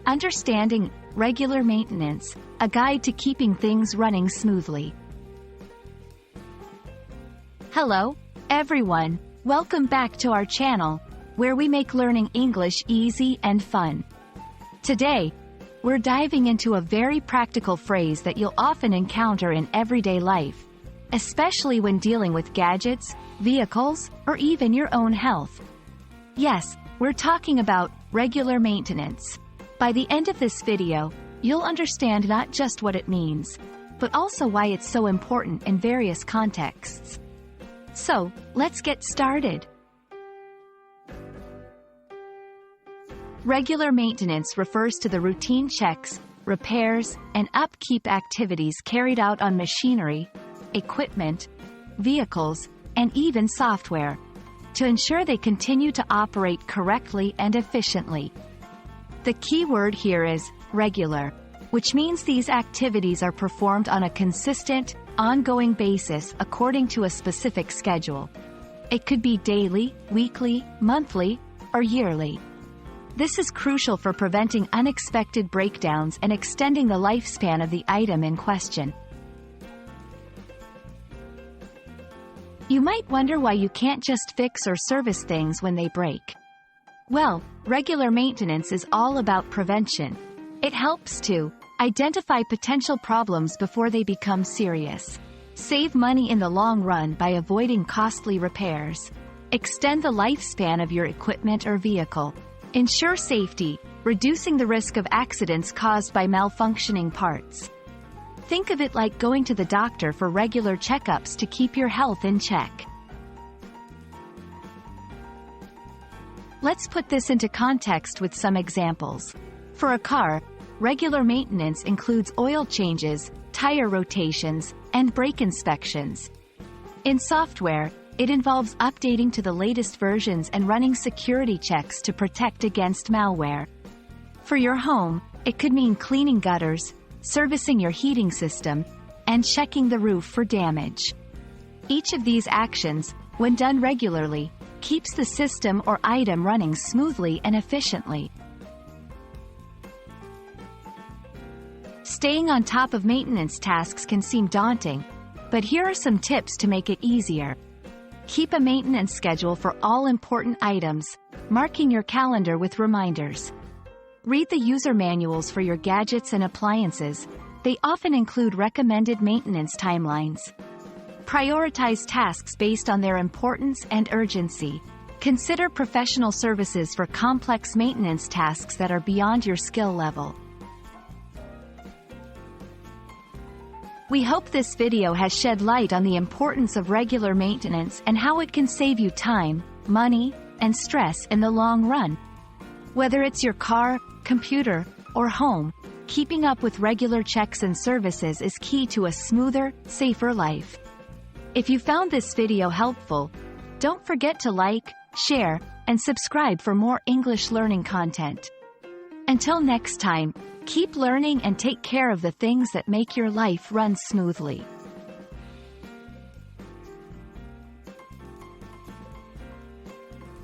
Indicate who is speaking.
Speaker 1: Understanding regular maintenance, a guide to keeping things running smoothly. Hello, everyone. Welcome back to our channel, where we make learning English easy and fun. Today, we're diving into a very practical phrase that you'll often encounter in everyday life, especially when dealing with gadgets, vehicles, or even your own health. Yes, we're talking about regular maintenance. By the end of this video, you'll understand not just what it means, but also why it's so important in various contexts. So, let's get started. Regular maintenance refers to the routine checks, repairs, and upkeep activities carried out on machinery, equipment, vehicles, and even software, to ensure they continue to operate correctly and efficiently. The key word here is regular, which means these activities are performed on a consistent, ongoing basis according to a specific schedule. It could be daily, weekly, monthly, or yearly. This is crucial for preventing unexpected breakdowns and extending the lifespan of the item in question. You might wonder why you can't just fix or service things when they break. Well, regular maintenance is all about prevention. It helps to identify potential problems before they become serious, save money in the long run by avoiding costly repairs, extend the lifespan of your equipment or vehicle, ensure safety, reducing the risk of accidents caused by malfunctioning parts. Think of it like going to the doctor for regular checkups to keep your health in check. Let's put this into context with some examples. For a car, regular maintenance includes oil changes, tire rotations, and brake inspections. In software, it involves updating to the latest versions and running security checks to protect against malware. For your home, it could mean cleaning gutters, servicing your heating system, and checking the roof for damage. Each of these actions, when done regularly, keeps the system or item running smoothly and efficiently. Staying on top of maintenance tasks can seem daunting, but here are some tips to make it easier. Keep a maintenance schedule for all important items, marking your calendar with reminders. Read the user manuals for your gadgets and appliances. They often include recommended maintenance timelines. Prioritize tasks based on their importance and urgency. Consider professional services for complex maintenance tasks that are beyond your skill level. We hope this video has shed light on the importance of regular maintenance and how it can save you time, money, and stress in the long run. Whether it's your car, computer, or home, keeping up with regular checks and services is key to a smoother, safer life. If you found this video helpful, don't forget to like, share, and subscribe for more English learning content. Until next time, keep learning and take care of the things that make your life run smoothly.